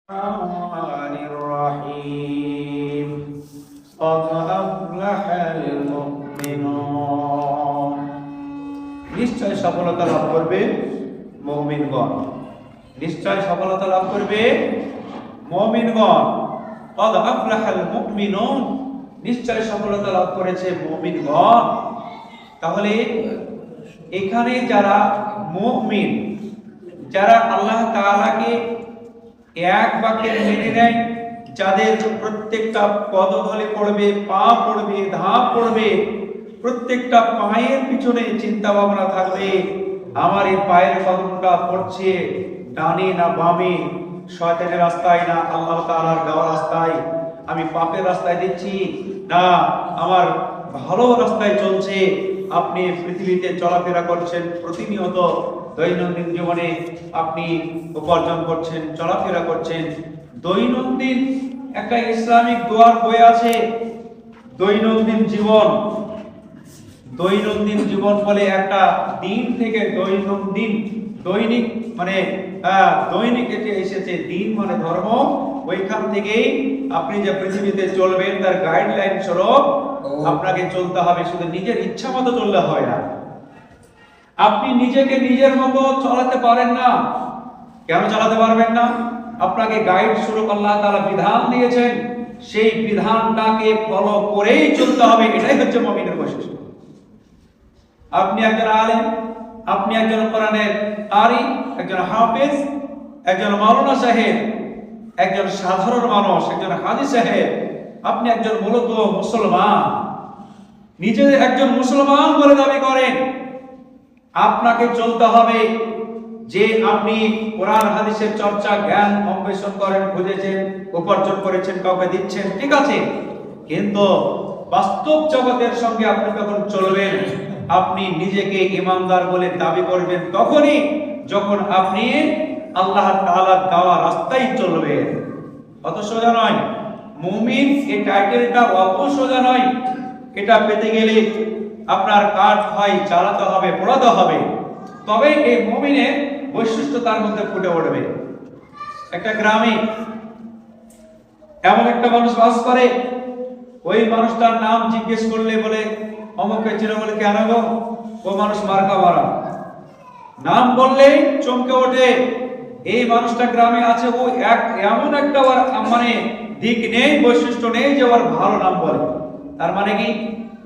الرحمن الرحيم قد أفلح المؤمنون নিশ্চয় সফলতা লাভ করবে মুমিনগণ। নিশ্চয় সফলতা লাভ করবে মুমিনগণ। قد أفلح المؤمنون নিশ্চয় সফলতা লাভ করেছে মুমিনগণ। তাহলে এখানে যারা মুমিন, যারা আল্লাহ তাআলাকে এক বাক্যে মেনে নেয়, যাদের প্রত্যেকটা পদধূলি পড়বে, পা পড়বে, ধাপ পড়বে, প্রত্যেকটা পায়ের পিছনে চিন্তা ভাবনা থাকবে আমার এই পায়ের কদমটা পড়ছে ডানে না বামে, শয়তানের রাস্তায় না আল্লাহ তাআলার দেওয়া রাস্তায়, আমি পাপের রাস্তায় দিচ্ছি না আমার ভালো রাস্তায় চলছে। আপনি পৃথিবীতে চলাফেরা করছেন, প্রতিনিয়ত দৈনন্দিন জীবনে আপনি উপার্জন করছেন, চলাফেরা করছেন। দৈনন্দিন একটা ইসলামিক দোয়ার বই আছে, দৈনন্দিন জীবন। দৈনন্দিন জীবন বলে একটা দিন থেকে দৈনিক মানে দৈনিক এটি এসেছে, দিন মানে ধর্ম। ওইখান থেকেই আপনি যে পৃথিবীতে চলবেন তার গাইডলাইন স্বরূপ আপনাকে চলতে হবে। শুধু নিজের ইচ্ছা মতো চললে হয় না। আপনি নিজেকে নিজের মতো চালাতে পারেন না। কেন চালাতে পারবেন না? আপনাকে গাইড স্বরূপ আল্লাহ তাআলা বিধান দিয়েছেন, সেই বিধানটাকে ফলো করেই চলতে হবে। এটাই হচ্ছে মুমিনের বৈশিষ্ট্য। আপনি একজন আলেম, আপনি একজন কোরআনের কারি, একজন হাফেজ, একজন মাওলানা সাহেব, একজন সাধারণ মানুষ, একজন হাজী সাহেব, আপনি একজন মূলত মুসলমান, নিজে একজন মুসলমান বলে দাবি করেন। আপনাকে চলতে হবে যে আপনি কোরআন হাদিসের চর্চা, জ্ঞান অন্বেষণ করেন, বুঝেছেন, উপার্জন করেছেন, কাউকে দিচ্ছেন, ঠিক আছে। কিন্তু বাস্তব জগতের সঙ্গে আপনি যখন চলবেন, আপনি নিজেকে ইমানদার বলে দাবি করবেন তখনই যখন আপনি আল্লাহ তাআলার দেওয়া রাস্তায় চলবেন। অত সোজা নয়। মুমিন এই টাইটেলটা অত সোজা নয়। এটা পেতে গেলে আপনার কাঠ হয় চালাতে হবে, পড়াতে হবে, তবে এই মুমিনের বৈশিষ্ট্য তার মধ্যে ফুটে উঠবে। একটা গ্রামে এমন একটা মানুষ বাস করে, ওই মানুষটার নাম জিজ্ঞেস করলে বলে অমুককে চিনো, বলে কেন গো? ও মানুষ মার্কা মারা, নাম বললেই চমকে ওঠে। এই মানুষটা গ্রামে আছে, ও এমন একটা মানে দিক নেই, বৈশিষ্ট্য নেই যে ওর ভালো নাম বলে। তার মানে কি?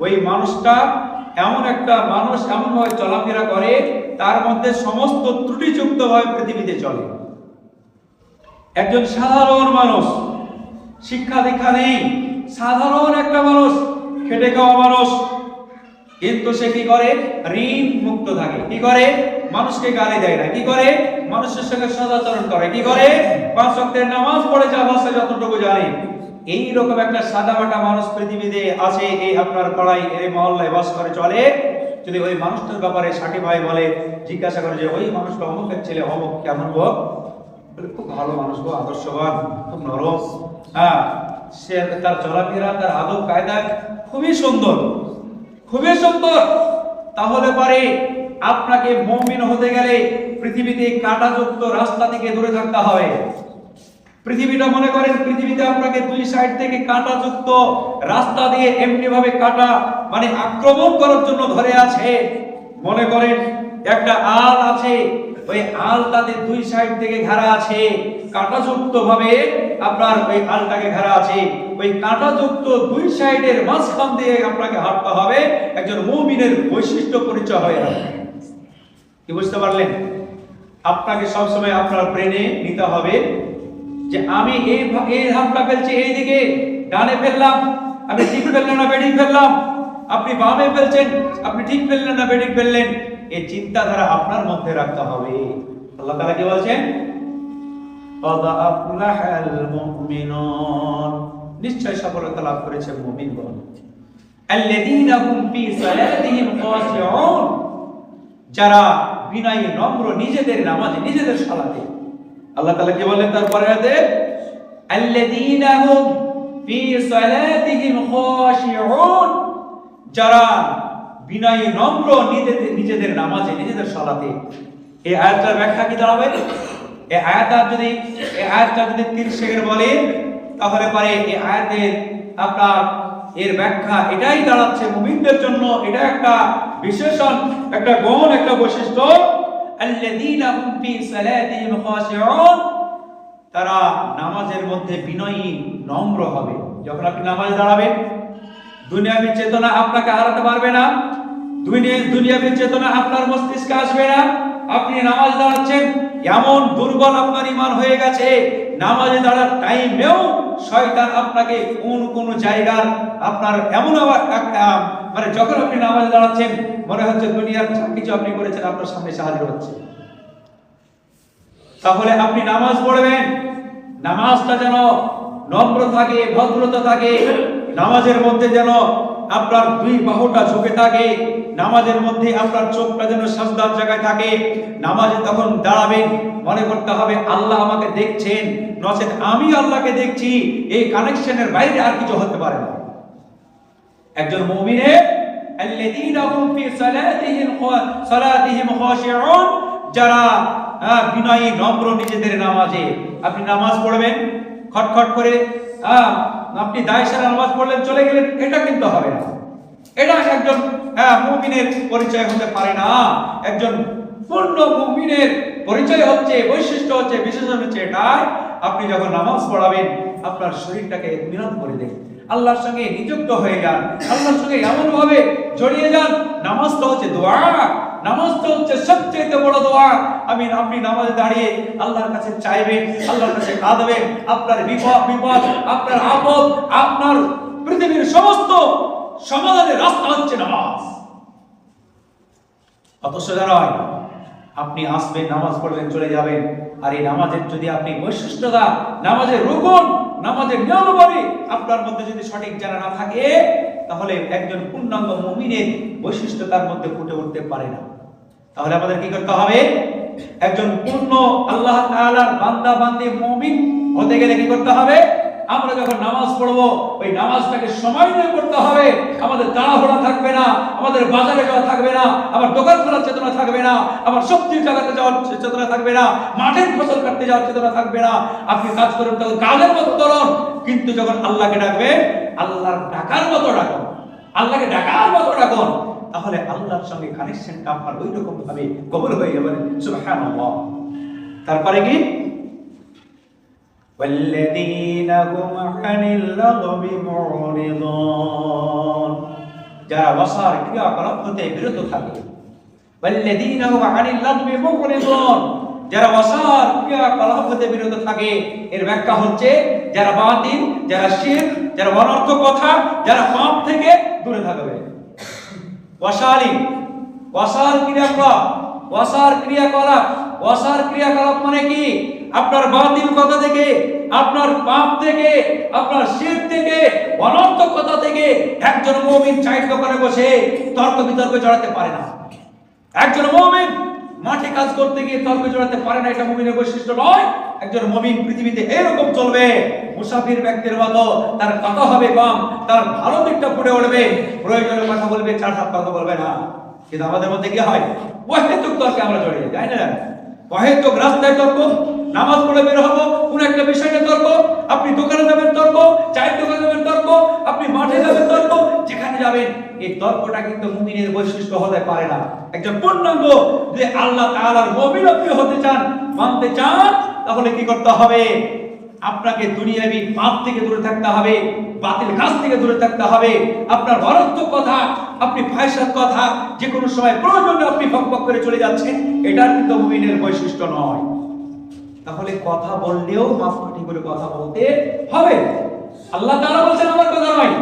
ওই মানুষটা এমন একটা মানুষ, এমন ভাবে চলাফেরা করে তার মধ্যে সমস্ত ত্রুটিযুক্ত ভাবে পৃথিবীতে চলে। একজন সাধারণ মানুষ, শিক্ষা দীক্ষা নেই, সাধারণ একটা মানুষ, খেটে খাওয়া মানুষ, কিন্তু সে কি করে? ঋণ মুক্ত থাকে। কি করে? মানুষকে গালি দেয় না। কি করে? মানুষের সঙ্গে সদাচরণ করে। কি করে? 5 ওয়াক্তের নামাজ পড়ে যা ভাষা যতটুকু জানে। এই রকম একটা সাদামাটা মানুষ পৃথিবীতে আছে, এই আপনার পাড়ায়, এই মহল্লায় বাস করে চলে। যদি ওই মানুষটার ব্যাপারে সাটি ভাই বলে, জিজ্ঞাসা করে যে ওই মানুষটা অমুকের ছেলে, অমুক কেমন গো? বলে খুব ভালো মানুষ গো, আদর্শবান, খুব নরম, হ্যাঁ, সে তার চলাফেরা, তার আদব কায়দা খুবই সুন্দর, খুবই সুন্দর। তাহলে পারে আপনাকে মুমিন হতে গেলে পৃথিবীতে কাঁটাযুক্ত রাস্তা থেকে দূরে থাকতে হবে। পৃথিবীটা মনে করেন, পৃথিবীতে আপনাকে দুই সাইড থেকে কাঁটাযুক্ত রাস্তা দিয়ে এমনি ভাবে কাঁটা মানে আক্রমণ করার জন্য ধরে আছে। মনে করেন একটা আল আছে, ওই আলটাতে দুই সাইড থেকে ঘেরা আছে, কাঁটাযুক্ত ভাবে আপনার ওই আলটাকে ঘেরা আছে। ওই কাঁটাযুক্ত দুই সাইডের মাঝখান দিয়ে আপনাকে হাঁটতে হবে। একজন মুমিনের বৈশিষ্ট্য পরিচয় হয়ে যাবে। কি বুঝতে পারলেন? আপনাকে সবসময় আপনার ব্রেনে নিতে হবে যে আমি এই হাতটা ফেলছি এই দিকে, ডানে ফেললাম, আমি ঠিক ফেললাম না বেঠিক ফেললাম। আপনি বামে ফেলছেন, আপনি ঠিক ফেললেন না বেঠিক ফেললেন। এই চিন্তাধারা আপনার মধ্যে রাখতে হবে। আল্লাহ তাআলা কি বলছেন? قد أفلح المؤمنون নিশ্চয় সফলতা লাভ করেছে মুমিনগণ। الذين هم في صلاتهم خاشعون যারা বিনয়ী নম্র নিজেদের নামাজে, নিজেদের সালাতে। আল্লাহ তাআলা কি বলেন তারপরে আয়াতে? الذين هم في صلاتهم خاشعون যারা বিনয়ী নম্র নিজেদের নামাজে, নিজেদের সালাতে। এই আয়াতটার ব্যাখ্যা কি দাঁড়াবে? এই আয়াতটা যদি 30 সেকেন্ড বলেন তাহলে পরে এই আয়াতের আপনার এর ব্যাখ্যা এটাই দাঁড়াচ্ছে মুমিনদের জন্য এটা একটা বিশেষণ, একটা গুণ, একটা বৈশিষ্ট্য, আল্লাযীনা হুম ফি সালাতিহিম খাশিউন, তারা নামাজের মধ্যে বিনয়ী নম্র হবে। যখন আপনি নামাজে দাঁড়াবেন দুনিয়াবী চেতনা আপনাকে হারাতে পারবে না, দুনিয়াবী চেতনা আপনার মস্তিষ্কে আসবে না। আপনি নামাজ দাঁড়াচ্ছেন, এমন দুর্বল আপনার ঈমান হয়ে গেছে, নামাজে দাঁড়ার টাইমেও শয়তান আপনাকে কোন জায়গার আপনার এমন মানে যখন আপনি নামাজে দাঁড়াচ্ছেন মনে হচ্ছে দুনিয়ার যা কিছু আপনি করেছেন আপনার সামনে হাজির হচ্ছে। তাহলে আপনি নামাজ পড়বেন, নামাজটা যেন নম্র থাকে, ভদ্রতা থাকে, নামাজের মধ্যে যেন আপনার দুই বাহুটা ঝুঁকে থাকে, নামাজের মধ্যে আপনার চোখটা যেন সাজদার জায়গায় থাকে। নামাজে তখন দাঁড়াবেন মনে করতে হবে আল্লাহ আমাকে দেখছেন, নচেত আমি আল্লাহকে দেখছি। এই কানেকশনের বাইরে আর কিছু হতে পারে না। একজন মুমিনের আল্লাযীনা হুম ফি সালাতিহিম খাশিউন, যারা বিনয়ী নম্র নিজেদের নামাজে। আপনি নামাজ পড়বেন খটখট করে আপনি দায়সারা নামাজ পড়লেন চলে গেলেন, এটা কিন্তু হবে না। এটা একজন মুমিনের পরিচয় হতে পারে না। একজন পূর্ণ মুমিনের পরিচয় হচ্ছে, বৈশিষ্ট্য হচ্ছে, বিশেষণ হচ্ছে এটাই, আপনি যখন নামাজ পড়াবেন আপনার শরীরটাকে মিলান করে দেন, আল্লাহর সঙ্গে নিযুক্ত হয়ে যান, আল্লাহর সঙ্গে এমন ভাবে জড়িয়ে যান। নামাজ তো হচ্ছে দোয়া, নামাজ তো হচ্ছে সবচেয়ে বড় দোয়া। আপনি নামাজে দাঁড়িয়ে আল্লাহর কাছে চাইবেন, আল্লাহর কাছে কাঁদবেন, আপনার বিপদ, আপনার আপদ, আপনার পৃথিবীর সমস্ত সমাধানের রাস্তা হচ্ছে নামাজ। অত সোজা নয়। আপনি আসবেন, নামাজ পড়বেন, চলে যাবেন। আর এই নামাজের যদি আপনি বৈশিষ্ট্যতা, নামাজের রুকুন, নামাজের নিয়মাবলী আপনার মধ্যে যদি সঠিক জানা না থাকে, তাহলে একজন পূর্ণাঙ্গ মুমিনের বৈশিষ্ট্য তার মধ্যে ফুটে উঠতে পারে না। তাহলে আমাদের কি করতে হবে? একজন পূর্ণ আল্লাহ তাআলার বান্দা বান্দী মুমিন হতে গেলে কি করতে হবে? আমরা যখন নামাজ পড়বো ওই নামাজটাকে সময় নিয়ে পড়তে হবে। আমাদের তাড়াহুড়া থাকবে না, আমাদের বাজারে যাওয়া থাকবে না, আমার দোকান খোলার চেতনা থাকবে না, আমার সবজির জায়গাতে যাওয়ার চেতনা থাকবে না, মাঠের ফসল কাটতে যাওয়ার চেতনা থাকবে না। আপনি কাজ করুন তখন কাজের মতো করুন, কিন্তু যখন আল্লাহকে ডাকবেন আল্লাহর ডাকার মতো ডাকুন, আল্লাহকে ডাকার মতো ডাকুন, তাহলে আল্লাহর সঙ্গে কানেকশনটা আপনার ওই রকম ভাবে কবুল হয়ে যাবে। সুবহানাল্লাহ। তারপরে কি? والذين هم عن اللغو معرضون, যারা ওয়াসার ক্রিয়াকলাপ হতে বিরত থাকে। والذين هم عن اللغو معرضون, যারা ওয়াসার ক্রিয়াকলাপ হতে বিরত থাকে। এর ব্যাখ্যা হচ্ছে যারা বাতিল, যারা শিরক, যারা অনর্থক কথা, যারা পাপ থেকে দূরে থাকবে। ওয়াসার ক্রিয়াকলাপ মানে কি? আপনার বাতিল কথা থেকে, আপনার পাপ থেকে, আপনার শিরক থেকে, অনর্থক কথা থেকে একজন মুমিন চায়ের দোকানে বসে তর্ক বিতর্কে জড়াতে পারে না। একজন মুমিন মাঠে কাজ করতে গিয়ে তর্ক জড়াতে পারে না, এটা মুমিনের বৈশিষ্ট্য নয়। একজন মুমিন পৃথিবীতে এরকম চলবে মুসাফির ব্যক্তির মতো, তার কথা হবে কম, তার ভালো দিকটা ফুটে উঠবে, প্রয়োজনে কথা বলবে, চার হাত কথা বলবে না। কিন্তু আমাদের মধ্যে কি হয়? অহেতুক তর্কে আমরা জড়িয়ে যাই না? অহেতুক রাস্তায় তর্ক, নামাজ পড়ে বের হবো কোন একটা বিষয় নিয়ে তর্ক, আপনি দোকানে যাবেন তর্ক, চায়ের দোকানে যাবেন তর্ক, আপনি মাঠে যাবেন তর্ক, যেখানে যাবেন। এই তর্কটা কিন্তু মুমিনের বৈশিষ্ট্য হতে পারে না। একজন পূর্ণাঙ্গ যে আল্লাহ তাআলার মুমিন আপনি হতে চান, মানতে চান, তাহলে কি করতে হবে? আপনাকে দুনিয়াবী পাপ থেকে দূরে থাকতে হবে, বাতিল কাজ থেকে দূরে থাকতে হবে। আপনার অনর্থক কথা, আপনি ফাহিশাত কথা যে কোনো সময় প্রয়োজনে আপনি ফকফক করে চলে যাচ্ছেন, এটা কিন্তু মুমিনের বৈশিষ্ট্য নয়। তাহলে কথা বললেও মাপকাঠি করে কথা বলতে হবে। আল্লাহ তাআলা বলছেন আমার কথা নয়,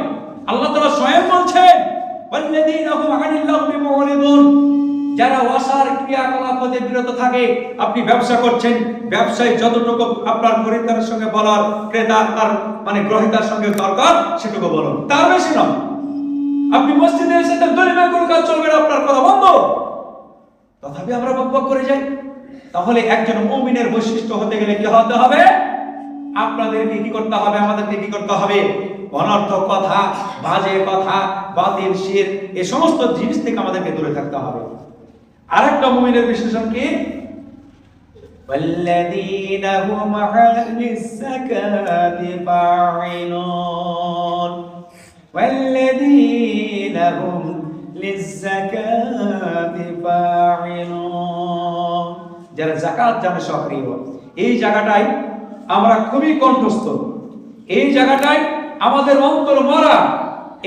আল্লাহ তাআলা স্বয়ং বলছেন ওয়াল্লাযীনা হুম আনিল লাগবি মুরিদুন, যারা ওয়াসার ক্রিয়াকলাপ হতে বিরত থাকে। আপনি ব্যবসা করছেন, ব্যবসায় যতটুকু আপনার খরিদ্দারের সঙ্গে বলার, ক্রেতা আর মানে গ্রহীতার সঙ্গে দরকার সেটুকু বলুন, তার বেশি নয়। আপনি মসজিদে এসেছেন, দৈনিক কোনো কাজ চলবে না, আপনার কথা বন্ধ, তথাপি আমরা বকবক করে যাই। তাহলে একজন মুমিনের বৈশিষ্ট্য হতে গেলে কি হতে হবে? আপনাদেরকে কি করতে হবে? আমাদেরকে কি করতে হবে? অনর্থক কথা, বাজে কথা, বাতিল শিরক, এই সমস্ত জিনিস থেকে আমাদেরকে দূরে থাকতে হবে। আরেকটা মুমিনের বিশেষণ কি? والذين هم عن الزكاة فاعلون والذين هم للزكاة فاعلون যারা যাকাত জানে সক্রিয়। এই জায়গাটাই আমরা খুবই কণ্ঠস্থ, এই জায়গাটাই আমাদের অন্তর মরা,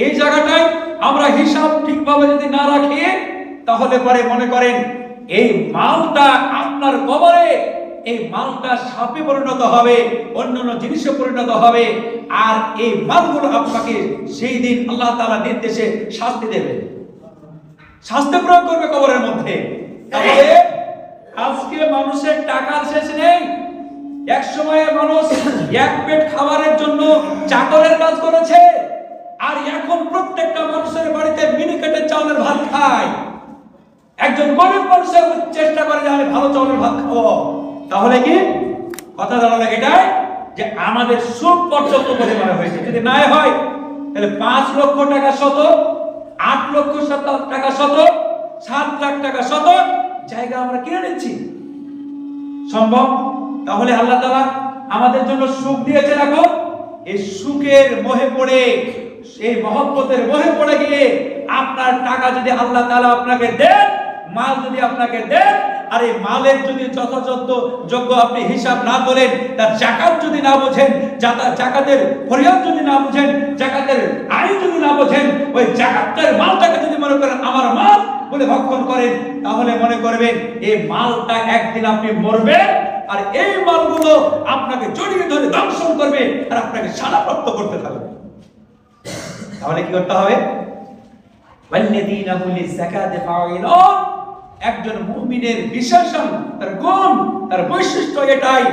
এই জায়গাটাই আমরা হিসাব ঠিকভাবে যদি না রাখি তাহলে পরে মনে করেন এই মালটা আপনার কবরে, এই মালটা সাপে পরিণত হবে, অন্যান্য জিনিসে পরিণত হবে, আর এই মালগুলো আপনাকে সেই দিন আল্লাহ তাআলা নির্দেশে শাস্তি দেবে, শাস্তি প্রয়োগ করবে কবরের মধ্যে। তাহলে আজকে মানুষের টাকার শেষ নেই। এক সময়ে মানুষ এক পেট খাবারের জন্য চাকরের কাজ করেছে, আর এখন প্রত্যেকটা মানুষের বাড়িতে মিনিকেটের চাউলের ভাত খায়। একজন গরিব মানুষের চেষ্টা করে যে আমি ভালো চাউলের ভাত খাবো। তাহলে কি কথা দাঁড়ালো এটাই যে আমাদের সুদ পর্যাপ্ত পরিমাণে হয়েছে। যদি নাই হয় তাহলে 5 লক্ষ টাকা শত, 8 লক্ষ টাকা শত, 7 লাখ টাকা শত জায়গা আমরা কিনে নিচ্ছি। সম্ভব? তাহলে আল্লাহ তাআলা আমাদের জন্য সুখ দিয়েছে। এখন এই সুখের মোহে পড়ে, এই মহব্বতের মোহে পড়ে গিয়ে আপনার টাকা যদি আল্লাহ তাআলা আপনাকে দেন, মাল যদি আপনাকে দেন, আর এই মালের যদি যথাযথ যোগ্য আপনি হিসাব না করেন, তার যাকাত যদি না বোঝেন, যাকাতের ফরজ যদি না বুঝেন, যাকাতের আইন যদি না বোঝেন, ওই যাকাতের মালটাকে যদি মনে করেন আমার মাল বলে ভক্ষণ করেন, তাহলে মনে করবেন এই মালটা একদিন আপনি মরবেন, আর এই মালগুলো আপনাকে জড়িয়ে ধরে দংশন করবে আর আপনাকে সাজাপ্রাপ্ত করতে থাকবে। তাহলে কি করতে হবে? ওয়াল্লাযীনা হুম লিযাকাতি ফাঈলুন। একজন মুমিনের বিশেষণ, তার গুণ, তার বৈশিষ্ট্য এটাই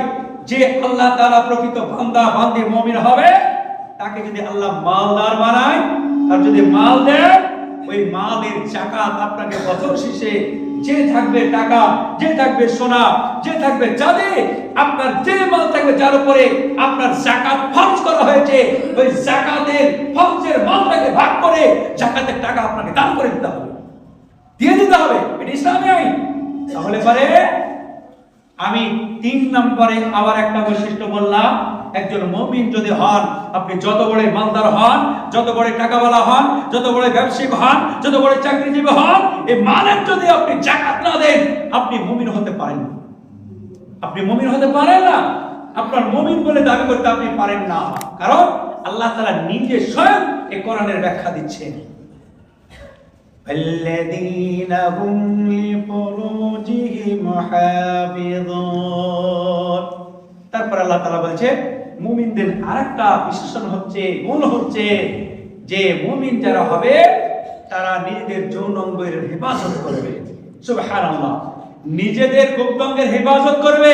যে আল্লাহ তাআলা প্রকৃত বান্দা বান্দী মুমিন হবে, তাকে যদি আল্লাহ মালদার বানায়, আর যদি মাল দেয়, ওই মালের যাকাত আপনাকে বছর শেষে যে থাকবে টাকা, যে থাকবে সোনা, যে থাকবে চাঁদি, আপনার যে মাল থাকবে যার উপরে আপনার যাকাত ফরজ করা হয়েছে, ওই যাকাতের ফরজের মালটাকে ভাগ করে যাকাতের টাকা আপনাকে দান করে দিতে হবে, দিয়ে দিতে হবে। এটা ইসলামী আইন। তাহলে পরে আমি 3 নম্বরে আবার একটা বৈশিষ্ট্য বললাম, একজন মুমিন যদি হন, আপনি যত বড় মালদার হন, যত বড় টাকাওয়ালা হন, যত বড় ব্যবসায়ী হন, যত বড় চাকরিজীবী হন, এই মালের যদি আপনি যাকাত না দেন, আপনি মুমিন হতে পারেন না। আপনি মুমিন হতে পারেন না। আপনার মুমিন বলে দাবি করতে আপনি পারেন না, কারণ আল্লাহ তাআলা নিজে স্বয়ং এই কোরআনের ব্যাখ্যা দিচ্ছেন। الذين هم لفروجهم حافظون। তারপর আল্লাহ তাআলা বলছে মুমিনদের আরেকটা বিশেষণ হচ্ছে, গুণ হচ্ছে যে মুমিন যারা হবে তারা নিজেদের যৌনাঙ্গের হেফাজত করবে। সুবহানাল্লাহ। নিজেদের গুপ্তাঙ্গের হেফাজত করবে,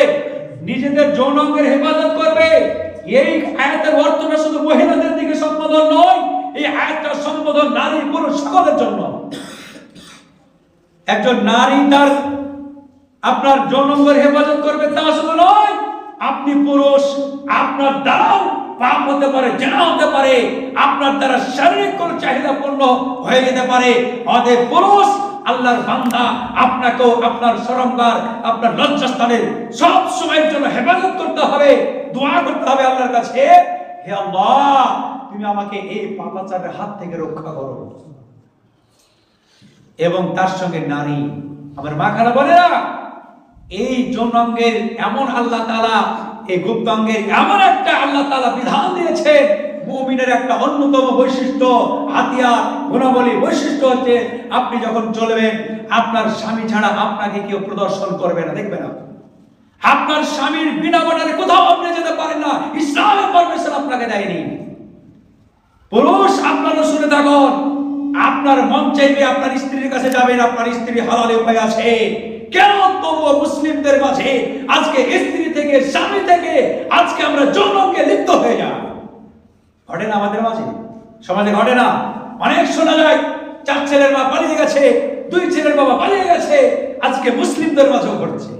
নিজেদের যৌনাঙ্গের হেফাজত করবে। এই আয়াতের অর্থটা শুধু মহিলাদের দিকে সম্বোধন নয়, এই আয়াতটা সম্বোধন নারী পুরুষ সকলের জন্য। একজন নারী তার আপনার যৌনাঙ্গের হেফাজত করবে তা শুধু নয়, আপনি পুরুষ, আপনার দ্বারাও পাপ হতে পারে, জেনা হতে পারে, আপনার দ্বারা শারীরিক কোন চাহিদা পূর্ণ হয়ে যেতে পারে। অতএব পুরুষ আল্লাহর বান্দা আপনাকেও আপনার শরমগার, আপনার লজ্জাস্থানের সব সময়ের জন্য হেফাজত করতে হবে, দোয়া করতে হবে আল্লাহর কাছে, হে আল্লাহ তুমি আমাকে এই পাপাচারের হাত থেকে রক্ষা করো। এবং তার সঙ্গে নারী, আমার মা খালা বলে না, এই যৌনাঙ্গের এমন আল্লাহ তাআলা, এই গুপ্তাঙ্গের এমন একটা আল্লাহ তাআলা বিধান দিয়েছে, মুমিনের একটা অন্যতম বৈশিষ্ট্য, হাতিয়ার, গুণাবলী, বৈশিষ্ট্য হচ্ছে আপনি যখন চলবেন আপনার স্বামী ছাড়া আপনাকে কেউ প্রদর্শন করবে না, দেখবে না। আপনার স্বামীর বিনা বাধায় কোথাও আপনি যেতে পারেন না, ইসলামের পারমিশন আপনাকে দেয়নি। পুরুষ আপনারও শুনে থাকুন, আপনার মন চাইবে আপনার স্ত্রীর কাছে যাবেন, আপনার স্ত্রী হালালে উপায় আছে। কেন তবুও মুসলিমদের মাঝে আজকে স্ত্রী থেকে, স্বামী থেকে আজকে আমরা যৌনাঙ্গে লিপ্ত হয়ে যাই? ঘটে না আমাদের মাঝে, সমাজে ঘটে না? অনেক শোনা যায় 4 ছেলের মা পালিয়ে গেছে, 2 ছেলের বাবা পালিয়ে গেছে, আজকে মুসলিমদের মাঝেও ঘটছে।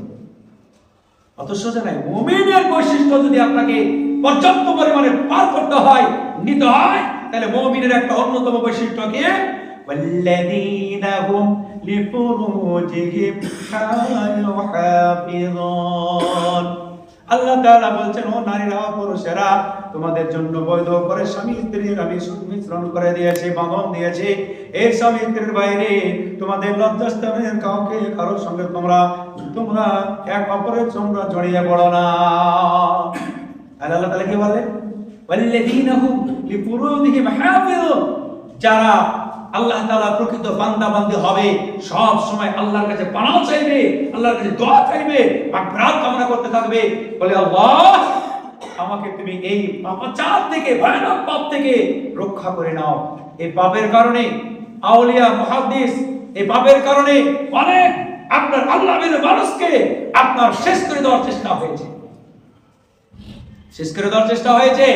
অত সোজা নাই। মুমিনের বৈশিষ্ট্য যদি আপনাকে পর্যাপ্ত পরিমাণে পার করতে হয়, নিতে হয়, তাহলে মুমিনের একটা অন্যতম বৈশিষ্ট্য কি? ওয়াল্লাযীনা হুম লিফুরুজিহিম হাফিযুন। আল্লাহ তাআলা বলছেন, ও নারীরা ও পুরুষেরা, তোমাদের জন্য বৈধ করে স্বামী স্ত্রীর আমি সংমিশ্রণ করে দিয়েছি, বাঁধন দিয়েছি। এই স্বামী স্ত্রীর বাইরে তোমাদের লজ্জাস্থানের কাউকে কারোর সঙ্গে তোমরা এক অপরের সঙ্গে জড়িয়ে পড়ো না। আল্লাহ তাআলা কি বলে? ওয়াল্লাযীনা হুম লিফুরুজিহিম হাফিযুন। যারা আল্লাহ তাআলা প্রকৃত বান্দা বান্দী হবে, সব সময় আল্লাহর কাছে পানাহ চাইবে, আল্লাহর কাছে দোয়া চাইবে, মাগফিরাত কামনা করতে থাকবে, বলে আল্লাহ আমাকে তুমি এই পাপাচার থেকে, ভয়ানক পাপ থেকে রক্ষা করে নাও। এই পাপের কারণে আউলিয়া মুহাদ্দিস, এই পাপের কারণে অনেক আপনার আল্লাহর মানুষকে আপনার শেষ করে দেওয়ার চেষ্টা হয়েছে, শেষ করে দেওয়ার চেষ্টা হয়েছে।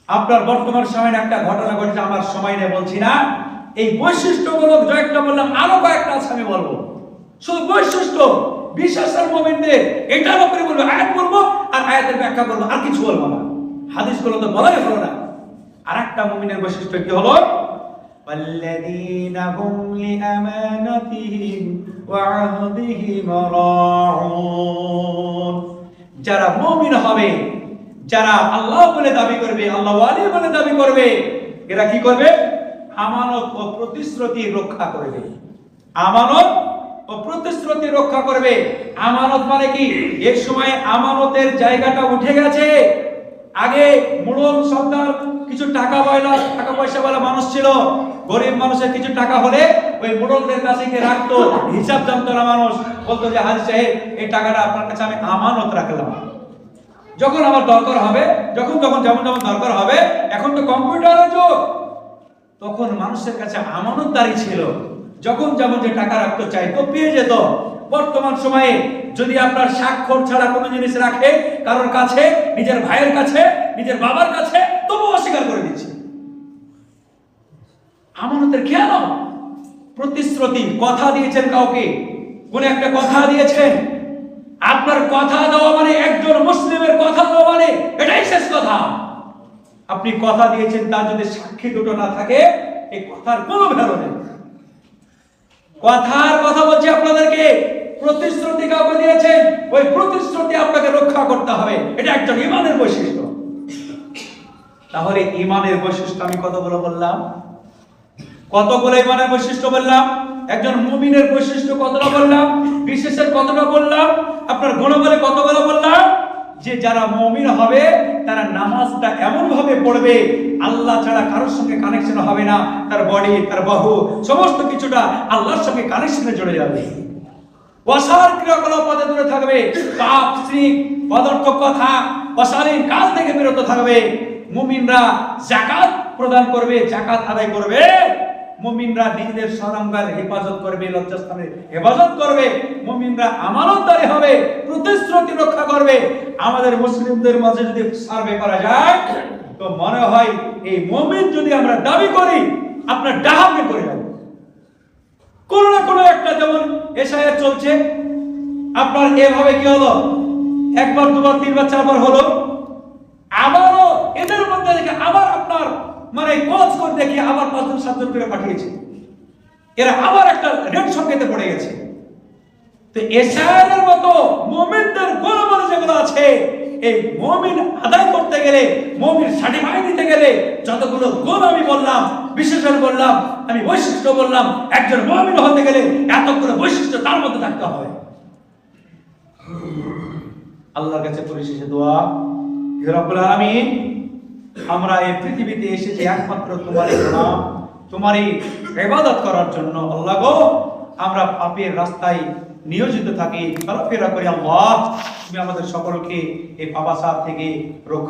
আপনার বর্তমান সময়ের একটা ঘটনা ঘটেছে, আমার সময় নেই বলছি না। এই বৈশিষ্ট্যগুলো কয়েকটা বললাম, আরো কয়েকটা আছে আমি বলবো। শুধু বৈশিষ্ট্য বিশ্বাসের মুমিনদের এটার উপরে বলবো, আয়াত বলবো আর আয়াতের ব্যাখ্যা করবো, আর কিছু বলবো না। হাদিসগুলো তো বলাই হলো না। আর একটা মুমিনের বৈশিষ্ট্য কি হলো? ওয়াল্লাযীনা হুম লিআমানাতিহিম ওয়া আহদিহিম রাউন। যারা মুমিন হবে, যারা আল্লাহ বলে দাবি করবে, আল্লাহ ওয়ালি বলে দাবি করবে, এরা কি করবে? আমানত ও প্রতিশ্রুতি রক্ষা করবে। আমানত ও প্রতিশ্রুতি রক্ষা করবে। আমানত মানে কি? এই সময় আমানতের জায়গাটা উঠে গেছে। আগে মুড়ল সর্দার কিছু টাকা পয়সাওয়ালা মানুষ ছিল। গরিব মানুষের কিছু টাকা হলে ওই মুড়লদের কাছে গিয়ে রাখতো, হিসাব জানতো না মানুষ। বলতো যে হাজী সাহেব, এই টাকাটা আপনার কাছে আমি আমানত রাখলাম, যখন আমার দরকার হবে, যখন যেমন দরকার হবে। এখন তো কম্পিউটারের যুগ, তখন মানুষের কাছে আমানতদারি ছিল, যখন যেমন যে টাকা রাখতে চাইতো পেয়ে যেত। বর্তমান সময়ে যদি আপনার স্বাক্ষর ছাড়া কোনো জিনিস রাখে কারোর কাছে, নিজের ভাইয়ের কাছে, নিজের বাবার কাছে, তবু অস্বীকার করে দিচ্ছে। আমানতের খেয়াল, প্রতিশ্রুতি, কথা দিয়েছেন কাউকে, কোন একটা কথা দিয়েছেন, আপনার কথা দেওয়া মানে, একজন মুসলিমের কথা দেওয়া মানে এটাই শেষ কথা। আপনি কথা দিয়েছেন, তার যদি সাক্ষী দুটো না থাকে, এই কথার কোনো ভ্যালু নেই। কথার কথা বলছি আপনাদেরকে, প্রতিশ্রুতি কাউকে দিয়েছেন, ওই প্রতিশ্রুতি আপনাকে রক্ষা করতে হবে। এটা একজন ঈমানের বৈশিষ্ট্য। তাহলে ঈমানের বৈশিষ্ট্য আমি কতগুলো বললাম? কতগুলো ঈমানের বৈশিষ্ট্য বললাম? একজন মুমিনের বৈশিষ্ট্য কতটা বললাম? বিশেষের কতটা বললাম? আপনার গুণবলে কতগুলো বললাম? যে যারা মুমিন হবে তারা নামাজটা এমন ভাবে পড়বে, আল্লাহ ছাড়া কারোর সঙ্গে কানেকশন হবে না। তার বডি, তার বাহু, সমস্ত কিছুটা আল্লাহর সঙ্গে কানেকশনে জড়ে যাবে। অসার ক্রিয়াকলাপ পথে দূরে থাকবে, পাপ, শিরক, পদার্থক কথা, অশালীন কাজ থেকে বিরত থাকবে। মুমিনরা যাকাত প্রদান করবে, যাকাত আদায় করবে। মুমিনরা নিজেদের শরমগার হেফাজত করবে, লজ্জাস্থানের হেফাজত করবে। মুমিনরা আমানতদারি হবে, প্রতিশ্রুতি রক্ষা করবে। আমাদের মুসলিমদের মাঝে যদি সার্ভে করা যায়, তো মনে হয় এই মুমিন যদি আমরা দাবি করি, আপনার ডাহাকে করে যাবে। কোন না কোন একটা, যেমন এশায়াত চলছে, আপনার এভাবে কি হলো, একবার, দুবার, তিনবার, চারবার হলো, আবারও এদের মধ্যে থেকে আবার আপনার মানে কোচ করে দেখি আবার 5জন 7জন করে পাঠিয়েছে। এরা আবার একটা রেড সংকেতে পড়ে গেছে। তো এশায়াতের মতো মুমিনদের গুণমান যেগুলো আছে, এই মুমিন আদায় করতে গেলে, মুমিন সার্টিফাই দিতে গেলে যতগুলো গুণ আমি বললাম, বিশেষণ বললাম, আমি বৈশিষ্ট্য বললাম, একজন মুমিন হতে গেলে এতগুলো বৈশিষ্ট্য তার মধ্যে থাকতে হবে। আল্লাহর কাছে পরিশেষে দোয়া, হে রব্বুল আলামিন, আমরা এই পৃথিবীতে এসেছি একমাত্র তোমারই গোলাম, তোমারই ইবাদত করার জন্য। আল্লাহ গো, আমরা পাপের রাস্তায় নিয়োজিত থাকি, চলাফেরা করি। আল্লাহ, তুমি আমাদের সকলকে এই পাপাচার থেকে রক্ষা